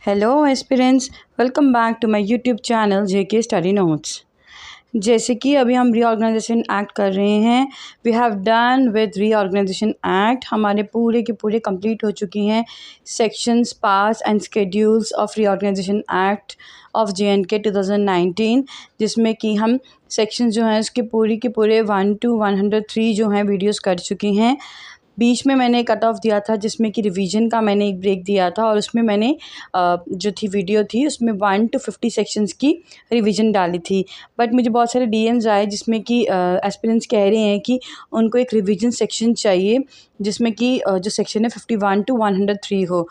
Hello aspirants, welcome back to my YouTube channel JK study notes. जैसे कि अभी हम रीऑर्गेनाइजेशन एक्ट कर रहे हैं, we have done with reorganisation act. हमारे पूरे के पूरे कंप्लीट हो चुकी हैं sections, parts and schedules of reorganisation act of JNK 2019, जिसमें कि हम सेक्शन जो हैं उसके पूरी के पूरे 1 to 103 जो हैं वीडियोस कर चुकी हैं। बीच में मैंने कट ऑफ दिया था जिसमें कि रिवीजन का मैंने एक ब्रेक दिया था, और उसमें मैंने जो थी वीडियो थी उसमें 1 to 50 सेक्शंस की रिवीजन डाली थी। बट मुझे बहुत सारे DMs आए जिसमें कि एस्पिरेंट्स कह रहे हैं कि उनको एक रिवीजन सेक्शन चाहिए जिसमें कि जो सेक्शन है 51 to 103 हो।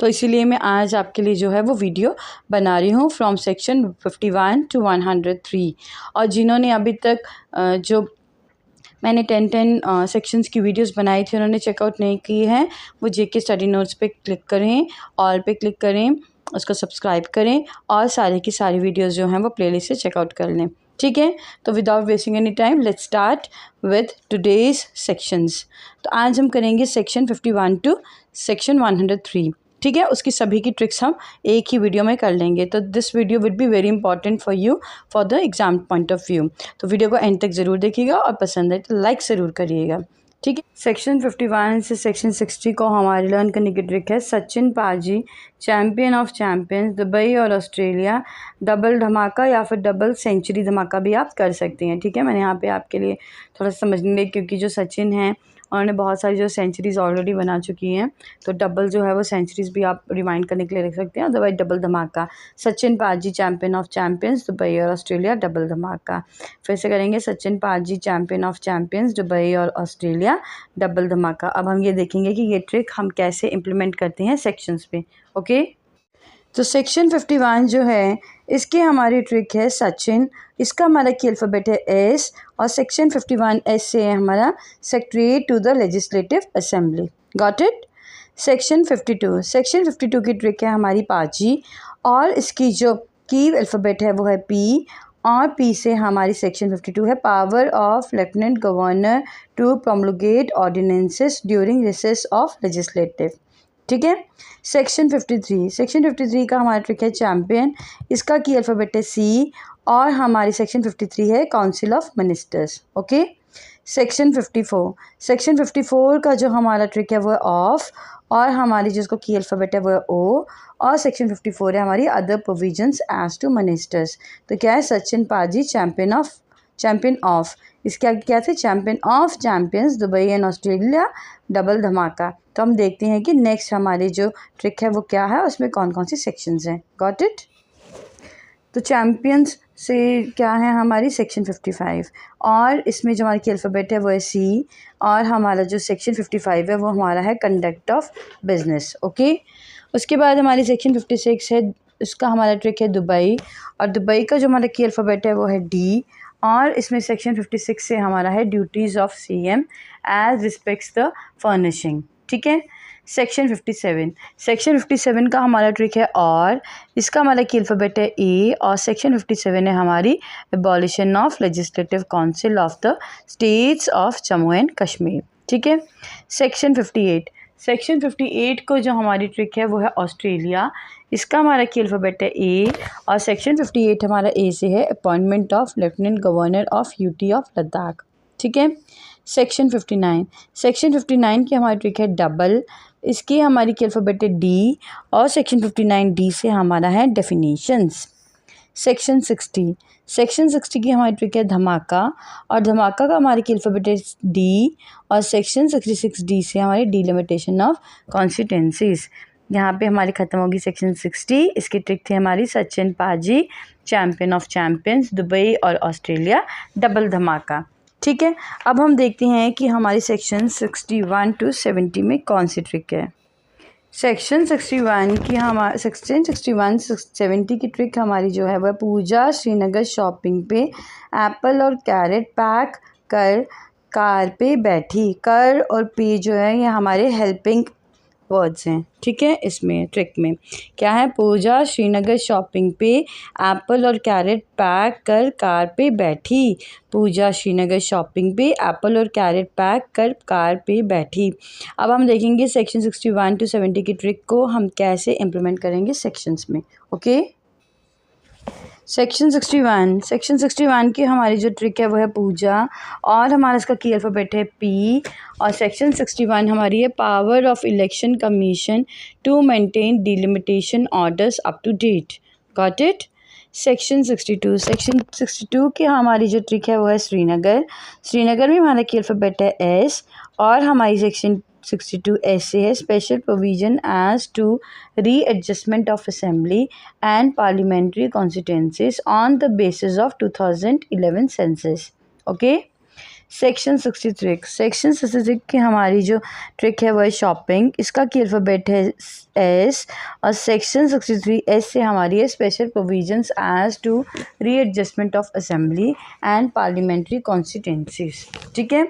तो इसीलिए मैं आज आपके लिए जो है वो वीडियो बना रही हूँ फ्रॉम सेक्शन 51 to 103। और जिन्होंने अभी तक जो मैंने 10 सेक्शंस की वीडियोस बनाई थी उन्होंने चेकआउट नहीं की है, वो जेके स्टडी नोट्स पे क्लिक करें, ऑल पे क्लिक करें, उसको सब्सक्राइब करें और सारी की सारी वीडियोस जो हैं वो प्लेलिस्ट से चेकआउट कर लें। ठीक है, तो without wasting any time let's start with today's sections. तो आज हम करेंगे सेक्शन 51 टू सेक्शन 103। ठीक है, उसकी सभी की ट्रिक्स हम एक ही वीडियो में कर लेंगे। तो this video will be very important for you for the exam point of view. तो वीडियो को एंड तक ज़रूर देखिएगा और पसंद है तो लाइक ज़रूर करिएगा। ठीक है, सेक्शन 51 से सेक्शन 60 को हमारे लर्न करने की ट्रिक है सचिन पाजी, चैम्पियन ऑफ चैम्पियंस, दुबई और ऑस्ट्रेलिया, डबल धमाका या फिर डबल सेंचुरी धमाका भी आप कर सकते हैं। ठीक है, मैंने यहाँ पे आपके लिए थोड़ा सा समझने, क्योंकि जो सचिन हैं उन्होंने बहुत सारी जो सेंचुरीज़ ऑलरेडी बना चुकी हैं, तो डबल जो है वो सेंचुरीज़ भी आप रिमाइंड करने के लिए रख सकते हैं। अदरवाइज डबल धमाका, सचिन पाजी चैम्पियन ऑफ चैम्पियंस, दुबई और ऑस्ट्रेलिया, डबल धमाका। फिर से करेंगे सचिन पाजी चैम्पियन ऑफ चैम्पियंस, दुबई और ऑस्ट्रेलिया, डबल धमाका। अब हम ये देखेंगे कि ये ट्रिक हम कैसे इम्प्लीमेंट करते हैं सेक्शंस पे। ओके, तो सेक्शन 51 जो है इसकी हमारी ट्रिक है सचिन, इसका हमारा की अल्फ़ाबेट है एस, और सेक्शन 51 एस से है हमारा secretary to the legislative assembly. Got it. Section 52 की ट्रिक है हमारी पाजी, और इसकी जो की अल्फ़ाबेट है वो है पी, और पी से हमारी सेक्शन 52 है power of lieutenant governor to promulgate ordinances during recess of legislative. ठीक है, सेक्शन 53 का हमारा ट्रिक है चैम्पियन, इसका की अल्फ़ाबेट है सी, और हमारी सेक्शन 53 है council of ministers. Okay, section 54 का जो हमारा ट्रिक है वो है ऑफ, और हमारी जिसको की अल्फ़ाबेट है वो है ओ, और सेक्शन 54 है हमारी other provisions as to ministers. तो क्या है सचिन पाजी चैम्पियन ऑफ, इसके आगे क्या थे champion of champions, Dubai and Australia, double धमाका। तो हम देखते हैं कि नेक्स्ट हमारी जो ट्रिक है वो क्या है, उसमें कौन कौन सी सेक्शंस हैं। Got it. तो चैम्पियंस से क्या है हमारी सेक्शन 55, और इसमें जो हमारी की अल्फ़ाबेट है वो है सी, और हमारा जो सेक्शन 55 है वो हमारा है कंडक्ट ऑफ बिजनेस। ओके, उसके बाद हमारी सेक्शन 56 है, उसका हमारा ट्रिक है दुबई, और दुबई का जो हमारा की अल्फ़ाबेट है वो है डी, और इसमें सेक्शन 56 से हमारा है duties of CM as respects the furnishing. ठीक है, सेक्शन 57 का हमारा ट्रिक है और, इसका हमारा की अल्फ़ाबेट है ए, और सेक्शन 57 है हमारी abolition of legislative council of the states of Jammu and Kashmir. ठीक है, सेक्शन 58 को जो हमारी ट्रिक है वो है ऑस्ट्रेलिया, इसका हमारा की अल्फ़ाबेट है ए, और सेक्शन 58 हमारा ए से है appointment of lieutenant governor of UT of Ladakh. ठीक है, सेक्शन 59 की हमारी ट्रिक है डबल, इसकी हमारी की अल्फ़ाबेट है डी, और सेक्शन 59 डी से हमारा है डेफिनेशंस। सेक्शन 60 की हमारी ट्रिक है धमाका, और धमाका का हमारी की अल्फ़ाबेट है डी, और सेक्शन 66 डी से हमारी डिलिमिटेशन ऑफ कॉन्स्टिट्यूंसीज। यहाँ पे हमारी ख़त्म होगी सेक्शन 60। इसकी ट्रिक थी हमारी सचिन पाजी चैम्पियन ऑफ चैम्पियंस, दुबई और ऑस्ट्रेलिया, डबल धमाका। ठीक है, अब हम देखते हैं कि हमारी सेक्शन 61 to 70 में कौन सी ट्रिक है। सेक्शन 70 की ट्रिक हमारी जो है वह पूजा श्रीनगर शॉपिंग पे एप्पल और कैरेट पैक कर कार पे बैठी। कर और पे जो है ये हमारे हेल्पिंग वर्ड्स हैं, ठीक है। इसमें ट्रिक में क्या है, पूजा श्रीनगर शॉपिंग पे एप्पल और कैरेट पैक कर कार पे बैठी। पूजा श्रीनगर शॉपिंग पे एप्पल और कैरेट पैक कर कार पे बैठी। अब हम देखेंगे सेक्शन 61 to 70 की ट्रिक को हम कैसे इम्प्लीमेंट करेंगे सेक्शंस में। ओके, सेक्शन 61 की हमारी जो ट्रिक है वो है पूजा और हमारा इसका की अल्फ़ाबेट है पी। और सेक्शन 61 हमारी है power of election commission to maintain delimitation orders up to date. Got it. Section 62 की हमारी जो ट्रिक है वो है श्रीनगर में हमारा की अल्फ़ाबेट है एस। और हमारी सेक्शन 62 ऐसे है special provision as to readjustment of assembly and parliamentary constituencies on the basis of 2011 census. Okay, section 63 की हमारी जो ट्रिक है वो है शॉपिंग, इसका की अल्फ़ाबेट है एस। और सेक्शन 63 एस से हमारी है special provisions as to readjustment of assembly and parliamentary constituencies, ठीक है।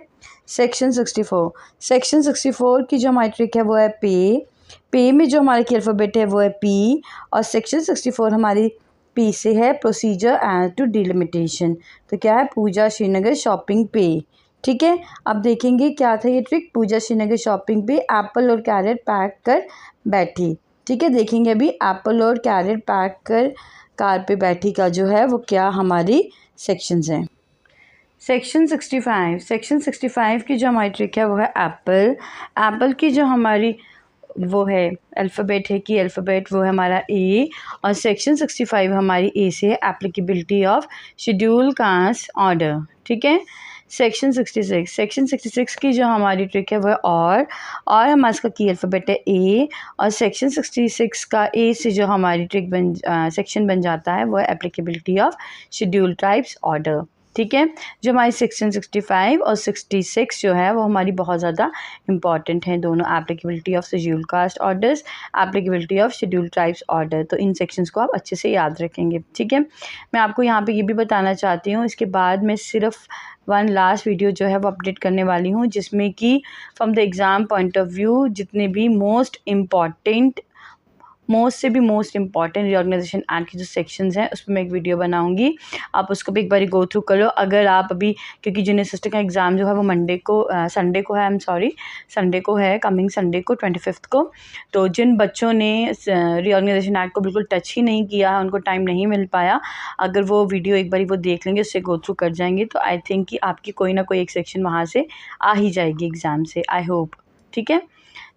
सेक्शन 64 की जो हमारी ट्रिक है वो है पे में जो हमारे की अल्फ़ाबेट है वो है पी। और सेक्शन 64 हमारी पी से है प्रोसीजर एज टू डिलिमिटेशन। तो क्या है, पूजा श्रीनगर शॉपिंग पे, ठीक है। अब देखेंगे क्या था ये ट्रिक, पूजा श्रीनगर शॉपिंग पे एप्पल और कैरेट पैक कर बैठी, ठीक है। देखेंगे अभी एप्पल और कैरेट पैक कर कार पे बैठी का जो है वो क्या हमारी सेक्शंस हैं। सेक्शन 65 की जो हमारी ट्रिक है वो है एप्पल की जो हमारी वो है अल्फ़ाबेट है कि अल्फ़ाबेट वो है हमारा ए। और सेक्शन 65 हमारी ए से है applicability of schedule caste order, ठीक है। सेक्शन 66 की जो हमारी ट्रिक है वो है और हमारा इसका की अल्फ़ाबेट है ए। और सेक्शन 66 का ए से जो हमारी ट्रिक सेक्शन बन जाता है वो है applicability of schedule tribes order, ठीक है। जो हमारी सेक्शन 65 और 66 जो है वो हमारी बहुत ज़्यादा इंपॉर्टेंट हैं दोनों, applicability of schedule caste orders, applicability of schedule tribes order. तो इन सेक्शंस को आप अच्छे से याद रखेंगे, ठीक है। मैं आपको यहाँ पे ये भी बताना चाहती हूँ, इसके बाद मैं सिर्फ वन लास्ट वीडियो जो है वो अपडेट करने वाली हूँ जिसमें कि from the exam point of view जितने भी मोस्ट इम्पॉर्टेंट रीऑर्गेनाइजेशन एक्ट की जो सेक्शंस हैं उस पर मैं एक वीडियो बनाऊंगी, आप उसको भी एक बार गो थ्रू करो। अगर आप अभी, क्योंकि जूनियर सिस्टर का एग्ज़ाम जो है वो संडे को है कमिंग संडे को 25 को। तो जिन बच्चों ने रीऑर्गेनाइजेशन एक्ट को बिल्कुल टच ही नहीं किया है, उनको टाइम नहीं मिल पाया, अगर वो वीडियो एक बार वो देख लेंगे, उससे गो थ्रू कर जाएंगे, तो आई थिंक कि आपकी कोई ना कोई एक सेक्शन वहाँ से आ ही जाएगी एग्ज़ाम से, आई होप, ठीक है।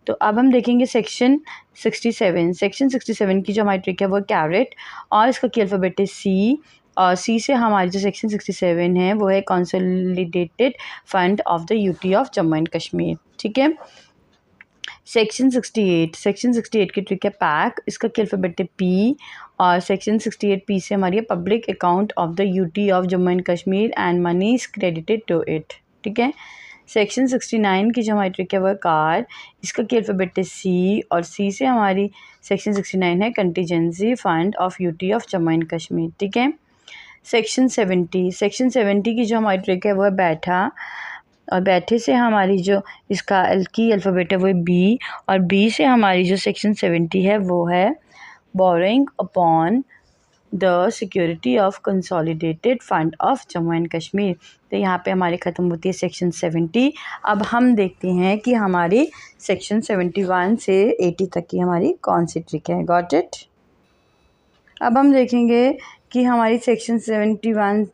तो अब हम देखेंगे सेक्शन 67 की जो हमारी ट्रिक है वो कैरेट और इसका की अल्फ़ाबेट है सी। और सी से हमारी जो सेक्शन 67 है वो है consolidated fund of the UT of Jammu and Kashmir, ठीक है। सेक्शन 68 की ट्रिक है पैक, इसका की अल्फ़ाबेट है पी। और सेक्शन 68 पी से हमारी है public account of the UT of Jammu and Kashmir and money is credited to it, ठीक है। सेक्शन 69 की जो हमारी ट्रिक है वो है कार, इसका की अल्फ़ाबेट है सी। और सी से हमारी सेक्शन 69 है contingency fund of UT of Jammu and Kashmir, ठीक है। सेक्शन 70 की जो हमारी ट्रिक है वो है बैठा। और बैठे से हमारी जो इसका की अल्फ़ाबेट है वो है बी। और बी से हमारी जो सेक्शन 70 है वो है boring upon the security of consolidated fund of Jammu and Kashmir. तो यहाँ पे हमारी ख़त्म होती है सेक्शन 70। अब हम देखते हैं कि हमारी सेक्शन 71 से 80 तक की हमारी कौन सी ट्रिक है। Got it. अब हम देखेंगे कि हमारी सेक्शन 71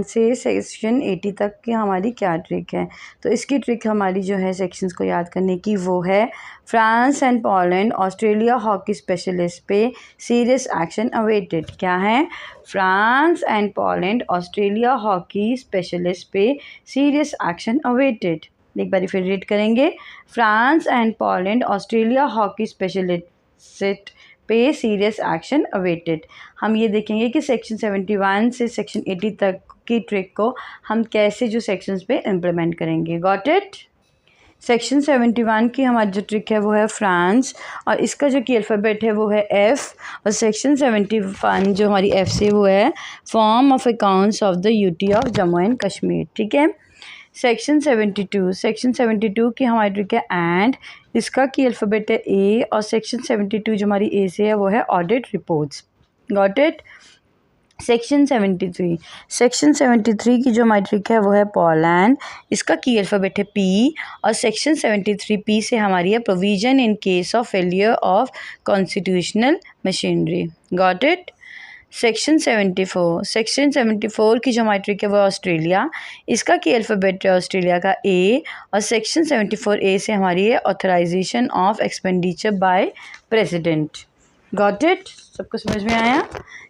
से सेक्शन 80 तक की हमारी क्या ट्रिक है। तो इसकी ट्रिक हमारी जो है सेक्शंस को याद करने की वो है France and Poland Australia hockey specialist पे सीरियस एक्शन अवेटेड। क्या है, France and Poland Australia hockey specialist पे सीरियस एक्शन अवेटेड। एक बार फिर रीड करेंगे, France and Poland Australia hockey specialist पे सीरियस एक्शन अवेटेड। हम ये देखेंगे कि सेक्शन 71 से सेक्शन 80 तक की ट्रिक को हम कैसे जो सेक्शंस पे इम्प्लीमेंट करेंगे। Got it. सेक्शन 71 की हमारी जो ट्रिक है वो है फ्रांस और इसका जो की अल्फ़ाबेट है वो है एफ़। और सेक्शन 71 जो हमारी एफ़ से वो है form of accounts of the UT of Jammu and Kashmir, ठीक है। सेक्शन 72 की हमारी ट्रिक है एंड, इसका की अल्फ़ाबेट है ए, और सेक्शन 72 जो हमारी ए से है वो है audit reports. Got it. Section 73 की जो हमारी ट्रिक है वो है पोलैंड, इसका की अल्फ़ाबेट है पी, और सेक्शन 73 पी से हमारी है provision in case of failure of constitutional machinery. Got it. Section 74 की जो हमारी ट्रिक है वो ऑस्ट्रेलिया, इसका की अल्फ़ाबेट है ऑस्ट्रेलिया का ए, और सेक्शन 74 ए से हमारी है authorisation of expenditure by president. Got it. सबको समझ में आया।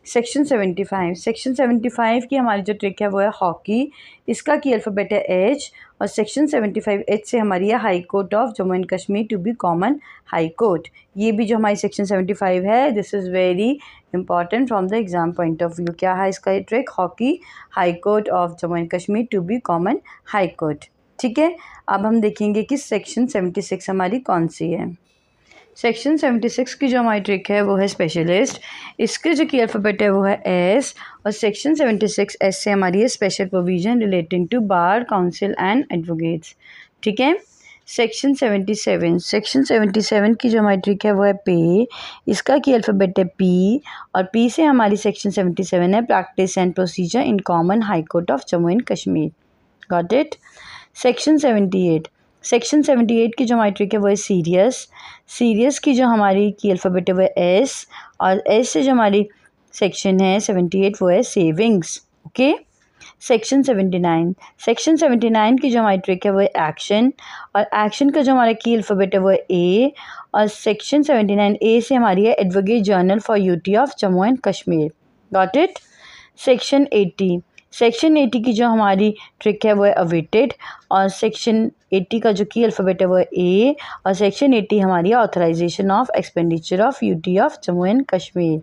सेक्शन 75 की हमारी जो ट्रिक है वो है हॉकी, इसका की अल्फ़ाबेट है एच, और सेक्शन 75 एच से हमारी है high court of Jammu and Kashmir to be common high court. ये भी जो हमारी सेक्शन 75 है, this is very important from the exam point of view. क्या है इसका trick? Hockey, high court of Jammu and Kashmir to be common high court. ठीक है, अब हम देखेंगे कि सेक्शन 76 हमारी कौन सी है। सेक्शन 76 की जो हमारी ट्रिक है वो है स्पेशलिस्ट, इसके जो की अल्फ़ाबेट है वो है एस, और सेक्शन 76 एस से हमारी है special provision relating to bar council and advocates. ठीक है। सेक्शन 77 की जो हमारी ट्रिक है वो है पे, इसका की अल्फ़ाबेट है पी, और पी से हमारी सेक्शन 77 है practice and procedure in common high court of Jammu and Kashmir. Got it. Section 78 की जो हमारी ट्रिक है वो है सीरियस की जो हमारी की अल्फ़ाबेट है वो है एस, और एस से जो हमारी सेक्शन है 78 वो है सेविंग्स। ओके। सेक्शन 79 की जो हमारी ट्रिक है वो है एक्शन, और एक्शन का जो हमारा की अल्फ़ाबेट है वो है ए, और सेक्शन 79 ए से हमारी है advocate general for UT of Jammu and Kashmir. Got it. Section 80 की जो हमारी ट्रिक है वो है अवेटेड, और सेक्शन 80 का जो की अल्फ़ाबेट है वो है ए, और सेक्शन 80 हमारी authorisation of expenditure of UT of Jammu and Kashmir.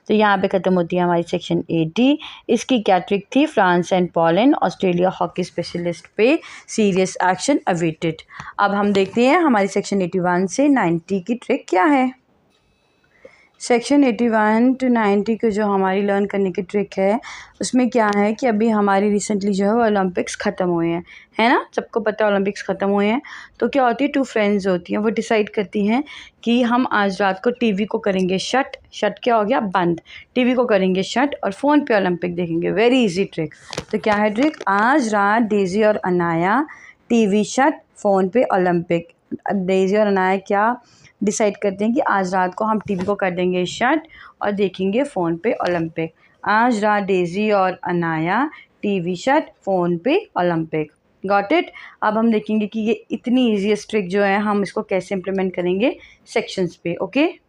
तो यहाँ पे ख़त्म होती है हमारी सेक्शन 80। इसकी क्या ट्रिक थी? France and Poland Australia hockey specialist पे सीरियस एक्शन अवेटेड। अब हम देखते हैं हमारी सेक्शन 81 से 90 की ट्रिक क्या है। सेक्शन 81 टू 90 की जो हमारी लर्न करने की ट्रिक है, उसमें क्या है कि अभी हमारी रिसेंटली जो है वो ओलंपिक्स ख़त्म हुए हैं, है ना। सबको पता है ओलंपिक्स ख़त्म हुए हैं। तो क्या होती है, 2 फ्रेंड्स होती हैं, वो डिसाइड करती हैं कि हम आज रात को टीवी को करेंगे शट क्या हो गया? बंद। टीवी को करेंगे शट और फ़ोन पे ओलंपिक देखेंगे। Very easy trick. तो क्या है ट्रिक? आज रात डेज़ी और अनाया टीवी शट, फ़ोन पे ओलंपिक। डेज़ी और अनाया क्या डिसाइड करते हैं कि आज रात को हम टीवी को कर देंगे शट और देखेंगे फ़ोन पे ओलंपिक। आज रात डेज़ी और अनाया टीवी शट, फ़ोन पे ओलंपिक। Got it. अब हम देखेंगे कि ये इतनी ईजीएस्ट ट्रिक जो है हम इसको कैसे इम्प्लीमेंट करेंगे सेक्शंस पे। ओके।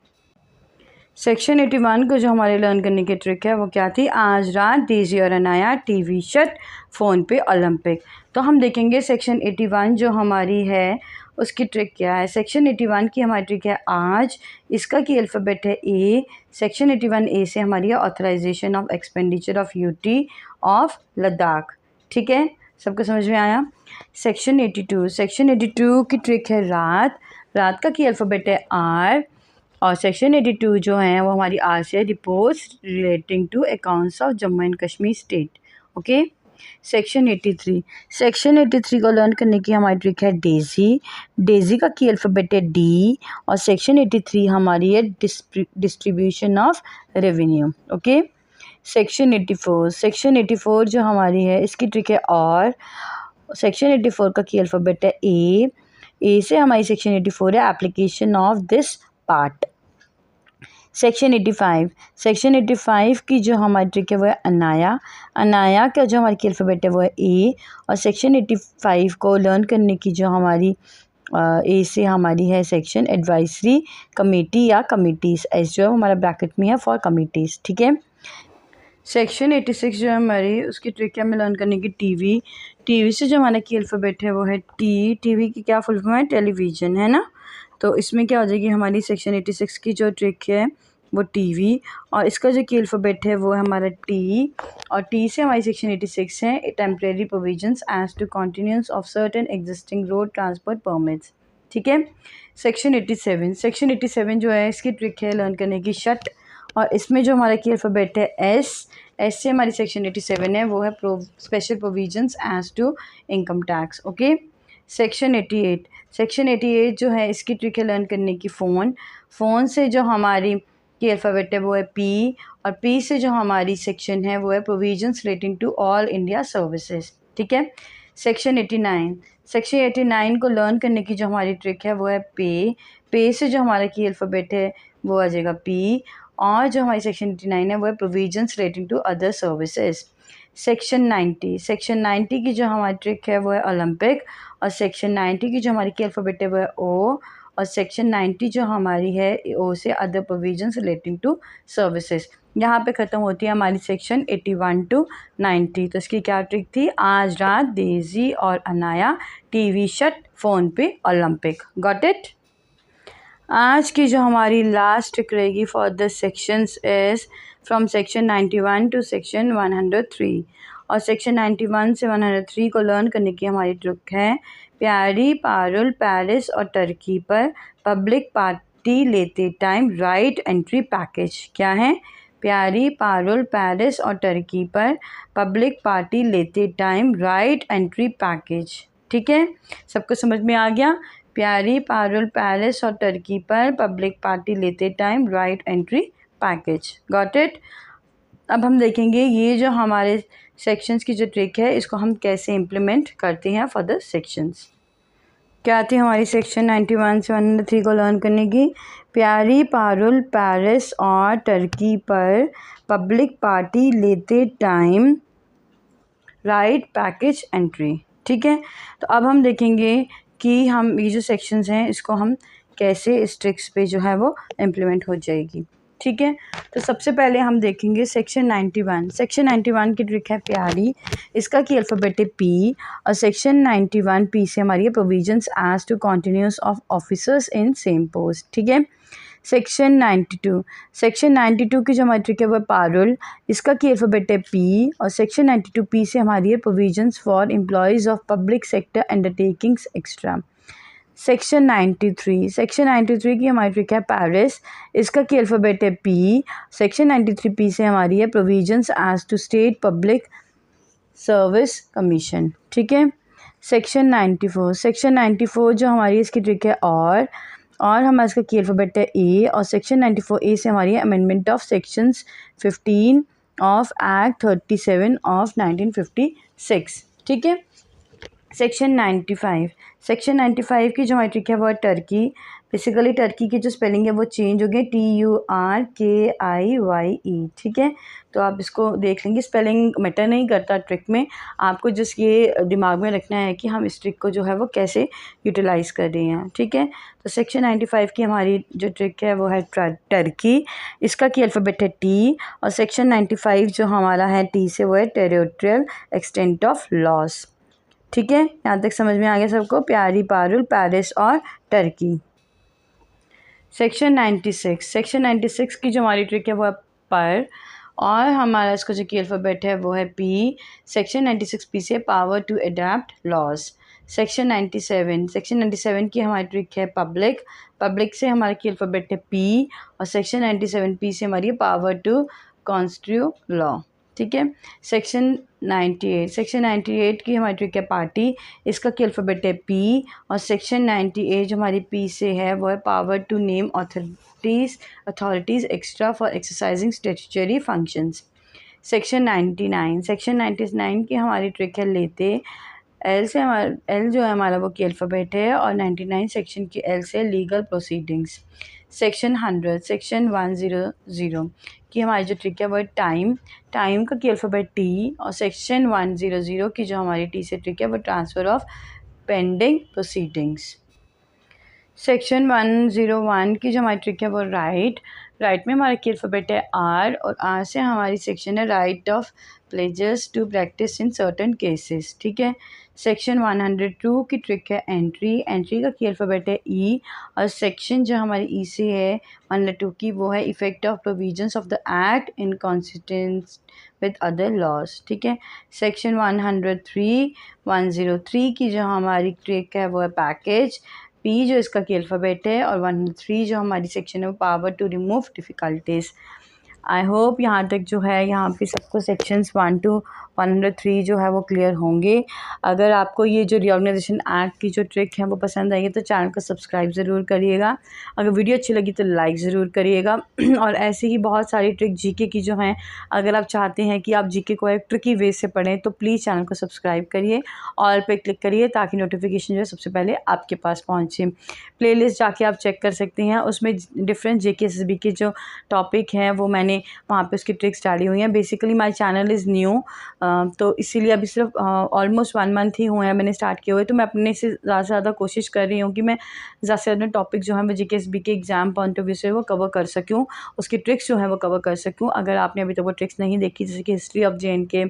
सेक्शन 81 को जो हमारे लर्न करने की ट्रिक है वो क्या थी? आज रात डेज़ी और अनाया टीवी शट, फ़ोन पे ओलंपिक। तो हम देखेंगे सेक्शन 81 जो हमारी है उसकी ट्रिक क्या है। सेक्शन 81 की हमारी ट्रिक है आज, इसका की अल्फ़ाबेट है ए, सेक्शन 81 ए से हमारी है authorisation of expenditure of UT of Ladakh. ठीक है, सबको समझ में आया। सेक्शन 82 की ट्रिक है रात का की अल्फ़ाबेट है आर, और सेक्शन 82 जो है वो हमारी आर से reports relating to accounts of Jammu and Kashmir state. Okay. Section 83 को लर्न करने की हमारी ट्रिक है डेज़ी का की अल्फ़ाबेट है डी, और सेक्शन 83 हमारी है distribution of revenue. Okay. Section 84 जो हमारी है इसकी ट्रिक है और सेक्शन 84 का की अल्फ़ाबेट है ए से हमारी सेक्शन 84 है application of this part. Section 85 की जो हमारी ट्रिक है वो है अनाया का जो हमारी अल्फ़ाबेट है वो है ए, और सेक्शन 85 को लर्न करने की जो हमारी ए से हमारी है सेक्शन एडवाइजरी कमेटी या कमिटीज़, एस जो है हमारा ब्रैकेट में है फॉर कमिटीज़। ठीक है। सेक्शन 86 जो है हमारी उसकी ट्रिक है हमें लर्न करने की टीवी से जो हमारा की अल्फ़ाबेट है वो है टीवी की क्या फुल फॉर्म है? टेलीविज़न, है ना। तो इसमें क्या हो जाएगी हमारी सेक्शन 86 की जो ट्रिक है वो टीवी, और इसका जो की अल्फ़ाबेट है वो है हमारा टी, और टी से हमारी सेक्शन 86 है temporary provisions as to continuance of certain existing road transport permits. ठीक है। सेक्शन 87 जो है इसकी ट्रिक है लर्न करने की शट, और इसमें जो हमारा की अल्फ़ाबेट है एस, एस से हमारी सेक्शन 87 है, वो है special provisions as to income tax. Okay, section 88, section 88 जो है इसकी ट्रिक है लर्न करने की फ़ोन, फ़ोन से जो हमारी की अल्फ़ाबेट है वो है पी, और पी से जो हमारी सेक्शन है वो है provisions relating to all India services. ठीक है, सेक्शन 89, सेक्शन 89 को लर्न करने की जो हमारी ट्रिक है वो है पे, पे से जो हमारा की अल्फ़ाबेट है वो आ जाएगा पी, और जो हमारी सेक्शन 89 है वो है provisions relating to other services. Section 90, section 90 की जो हमारी ट्रिक है वो है ओलंपिक, और सेक्शन 90 की जो हमारी की अल्फ़ाबेट है वो है ओ, और सेक्शन 90 जो हमारी है ओ से other provisions relating to services. यहाँ पे ख़त्म होती है हमारी सेक्शन 81 टू 90। तो इसकी क्या ट्रिक थी, आज रात डेज़ी और अनाया टीवी शट, फ़ोन पे ओलंपिक। Got it. आज की जो हमारी लास्ट ट्रिक रहेगी for the sections is from section 91 to section 103, और सेक्शन 91 से 103 को लर्न करने की हमारी ट्रिक है प्यारी, पारुल, पेरिस और टर्की पर पब्लिक पार्टी लेते टाइम राइट एंट्री पैकेज। क्या है, प्यारी, पारुल, पेरिस और टर्की पर पब्लिक पार्टी लेते टाइम राइट एंट्री पैकेज। ठीक है, सबको समझ में आ गया। प्यारी, पारुल, पेरिस और टर्की पर पब्लिक पार्टी लेते time right entry package. Got it. अब हम देखेंगे ये जो हमारे सेक्शंस की जो ट्रिक है इसको हम कैसे इम्प्लीमेंट करते हैं फॉर द सेक्शंस। क्या थी हमारी सेक्शन 91 से 103 को लर्न करने की, प्यारी, पारुल, पेरिस और टर्की पर पब्लिक पार्टी लेते टाइम राइट पैकेज एंट्री। ठीक है, तो अब हम देखेंगे कि हम ये जो सेक्शंस हैं इसको हम कैसे इस ट्रिक्स पे जो है वो इम्प्लीमेंट हो जाएगी। ठीक है, तो सबसे पहले हम देखेंगे सेक्शन 91। सेक्शन 91 की ट्रिक है प्यारी, इसका की अल्फ़ाबेट है पी, और सेक्शन 91 पी से हमारी है provisions as to continuance of officers in same post. ठीक है, सेक्शन 92, सेक्शन 92 की जो हमारी ट्रिक है वो पारुल, इसका की अल्फ़ाबेट है पी, और सेक्शन 92 पी से हमारी है provisions for employees of public sector undertakings extra. Section 93, section 93 की हमारी ट्रिक है पेरिस, इसका की अल्फ़ाबेट है पी, सेक्शन 93 पी से हमारी है provisions as to state public service commission. ठीक है, सेक्शन 94, सेक्शन 94 जो हमारी इसकी ट्रिक है और हमारा इसका की अल्फ़ाबेट है ए, और सेक्शन 94 ए से हमारी है amendment of sections 15 of act 37 of 1956। ठीक है, सेक्शन 95, सेक्शन 95 की जो हमारी ट्रिक है वो है टर्की, बेसिकली टर्की की जो स्पेलिंग है वो चेंज हो गई TURKIYE। ठीक है, तो आप इसको देख लेंगे, स्पेलिंग मैटर नहीं करता ट्रिक में, आपको जस्ट ये दिमाग में रखना है कि हम इस ट्रिक को जो है वो कैसे यूटिलाइज़ कर रहे हैं। ठीक है, तो सेक्शन 95 की हमारी जो ट्रिक है वो है टर्की, इसका की अल्फ़ाबेट है टी, और सेक्शन 95 जो हमारा है टी से वो है टेरिटोरियल एक्सटेंट ऑफ लॉस। ठीक है, यहाँ तक समझ में आ गया सबको, प्यारी, पारुल, पेरिस और टर्की। सेक्शन 96, सेक्शन 96 की जो हमारी ट्रिक है वो है पर, और हमारा इसका जो की अल्फ़ाबेट है वो है पी, सेक्शन 96 पी से power to adapt laws. Section 97, section 97 की हमारी ट्रिक है पब्लिक, पब्लिक से हमारे की अल्फ़ाबेट है पी, और सेक्शन 97 पी से हमारी पावर टू कॉन्स्टिट्यूट लॉ। ठीक है, सेक्शन 98, सेक्शन 98 की हमारी ट्रिक है पार्टी, इसका की अल्फ़ाबेट है पी, और सेक्शन 98 जो हमारी पी से है वो है power to name authorities extra for exercising statutory functions. Section 99, section 99 की हमारी ट्रिक है लेते, एल से हमारा एल जो है हमारा वो की अल्फ़ाबेट है, और 99 सेक्शन की एल से लीगल प्रोसीडिंग्स। सेक्शन 100, सेक्शन 100 की हमारी जो ट्रिक है वो है टाइम, टाइम का की अल्फ़ाबेट टी, और सेक्शन 100 की जो हमारी टी से ट्रिक है वो transfer of pending proceedings. Section 101 की जो हमारी ट्रिक है वो राइट, राइट में हमारा की अल्फ़ाबेट है आर, और आर से हमारी सेक्शन है right of pleaders to practise in certain cases. ठीक है, सेक्शन 102 की ट्रिक है एंट्री, एंट्री का की अल्फ़ाबेट है ई, और सेक्शन जो हमारी ई से है 102 की वो है effect of provisions of the act in consistence with other laws. ठीक है, सेक्शन 103 की जो हमारी ट्रिक है वो है पैकेज, पी जो इसका की अल्फ़ाबेट है, और 103 जो हमारी सेक्शन है वो power to remove difficulties. I hope यहाँ तक जो है यहाँ पे सबको सेक्शंस 1 to 103 जो है वो क्लियर होंगे। अगर आपको ये जो रीऑर्गेनाइजेशन एक्ट की जो ट्रिक है वो पसंद आई है तो चैनल को सब्सक्राइब ज़रूर करिएगा। अगर वीडियो अच्छी लगी तो लाइक ज़रूर करिएगा। और ऐसे ही बहुत सारी ट्रिक जीके की जो हैं, अगर आप चाहते हैं कि आप जीके को एक ट्रिकी वे से पढ़ें तो प्लीज़ चैनल को सब्सक्राइब करिए, ऑल पे क्लिक करिए ताकि नोटिफिकेशन जो है सबसे पहले आपके पास पहुँचे। प्लेलिस्ट जाके आप चेक कर सकते हैं, उसमें डिफरेंट जेके एसएसबी के जो टॉपिक हैं वो मैंने वहाँ पे उसकी ट्रिक्स डाली हुई हैं। Basically my channel is new, तो इसीलिए अभी सिर्फ ऑलमोस्ट 1 मंथ ही हुए हैं मैंने स्टार्ट किए हुए। तो मैं अपने से ज़्यादा कोशिश कर रही हूँ कि मैं ज़्यादा से ज़्यादा टॉपिक जो है वो जेके एसएसबी के एग्ज़ाम पॉइंट ऑफ व्यू से वो कवर कर सकूँ, उसकी ट्रिक्स जो है वो कवर कर सकूँ। अगर आपने अभी तक वो ट्रिक्स नहीं देखी, जैसे कि history of JNK,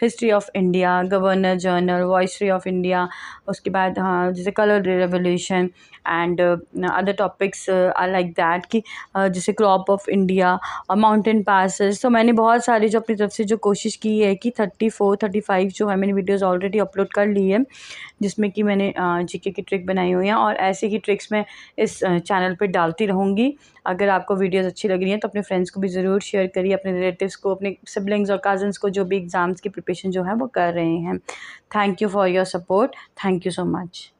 history of India, governor general, viceroy of India, उसके बाद हाँ जैसे colour revolution and other topics are like that कि जैसे क्रॉप ऑफ इंडिया और माउंटेन पासेस। तो मैंने बहुत सारी जो अपनी तरफ से जो कोशिश की है कि 34-35 जो है मैंने वीडियोस ऑलरेडी अपलोड कर ली है, जिसमें कि मैंने जीके की ट्रिक बनाई हुई हैं और ऐसे ही ट्रिक्स मैं इस चैनल पे डालती रहूँगी। अगर आपको वीडियोस अच्छी लग रही हैं तो अपने फ्रेंड्स को भी ज़रूर शेयर करिए, अपने रिलेटिव्स को, अपने सिबलिंग्स और कज़न्स को जो भी एग्ज़ाम्स की प्रिपरेशन जो है वो कर रहे हैं। Thank you for your support. Thank you so much.